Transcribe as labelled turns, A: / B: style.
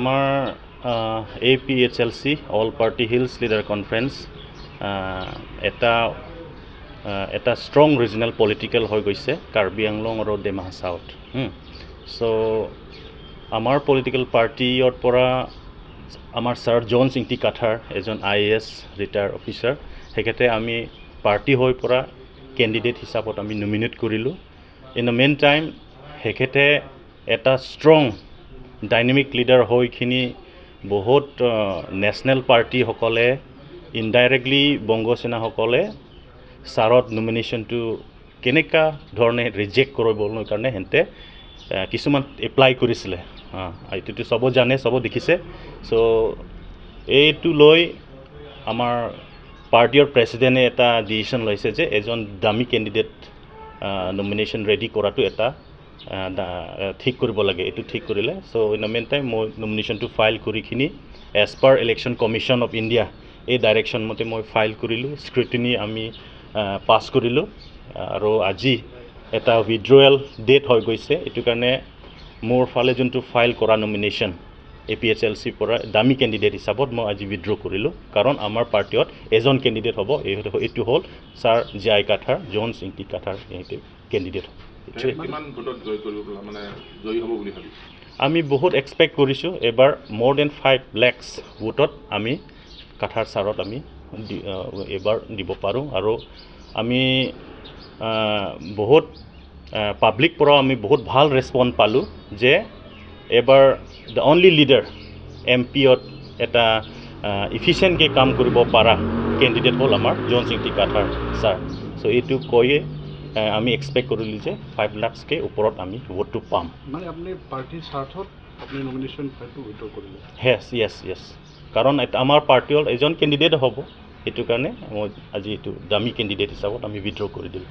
A: আমাৰ APHLC all party hills leader conference এটা strong regional political হৈ গৈছে কাৰ্বি আংলং আৰু ডিমা হাছাওত চ' আমাৰ পলিটিকেল পাৰ্টিৰ পৰা আমাৰ ছাৰ জন চিংটি কাঠাৰ এজন IAS ৰিটায়াৰ্ড অফিচাৰ তেখেতে আমি পাৰ্টি হৈ পৰা কেণ্ডিডেট হিচাপত আমি নমিনেট কৰিলোঁ ইন দ্য মেইন টাইম তেখেতে এটা ষ্ট্ৰং ডাইনামিক লিডাৰ হৈখিনি বহুত নেশ্যনেল পাৰ্টিসকলে ইনডাইৰেক্টলি বংগ সেনাসকলে ছাৰত নমিনেশ্যনটো কেনেকুৱা ধৰণে ৰিজেক্ট কৰিবলৈ কাৰণে হেঁতে কিছুমান এপ্লাই কৰিছিলে এইটোতো সব জানে সব দেখিছে চ' এইটো লৈ আমাৰ পাৰ্টিৰ প্ৰেছিডেণ্টে এটা ডিচিশ্যন লৈছে যে এজন দামী কেণ্ডিডেট নমিনেশ্যন ৰেডি কৰাটো এটা ঠিক কৰিব লাগে এইটো ঠিক কৰিলে so' in the main time মই নমিনেশ্যনটো ফাইল কৰিখিনি as per election commission of India এই ডাইৰেকশ্যন মতে মই ফাইল কৰিলোঁ স্ক্ৰুটিনি আমি পাছ কৰিলোঁ আৰু আজি এটা উইথড্ৰয়েল ডেট হৈ গৈছে এইটো কাৰণে মোৰ ফালে যোনটো ফাইল কৰা নমিনেশ্যন APHLC পৰা দামী কেণ্ডিডেট হিচাপত মই আজি উইথড্ৰ কৰিলোঁ কাৰণ আমাৰ পাৰ্টিত এজন কেণ্ডিডেট হ'ব এইটো হ'ল ছাৰ জিআই কাঠাৰ জন চিংটি কাঠাৰ কেণ্ডিডেট আমি বহুত এক্সপেক্ট কৰিছোঁ এবাৰ more than 5 lakhs ভোটত আমি কাঠাৰ ছাৰত আমি এবাৰ দিব পাৰোঁ আৰু আমি বহুত পাব্লিক পৰা আমি বহুত ভাল ৰেছপন্স পালোঁ যে এবাৰ দ্য অনলি লিডাৰ MPত এটা ইফিচিয়েণ্টকৈ কাম কৰিব পৰা কেণ্ডিডেট হ'ল আমাৰ জন চিংটি কাঠাৰ ছাৰ চ' এইটো কৈয়ে আমি এক্সপেক্ট কৰিলোঁ যে 5 lakhsকৈ ওপৰত আমি ভোটটো পাম
B: মানে আপুনি পাৰ্টিৰ স্বাৰ্থত আপুনি নমিনেশ্যন ফাইলটো উইথড্ৰ কৰিলে
A: য়েছ কাৰণ আমাৰ পাৰ্টিৰ এজন কেণ্ডিডেট হ'ব সেইটো কাৰণে মই আজি এইটো দামী কেণ্ডিডেট হিচাপত আমি উইথড্ৰ কৰি দিলোঁ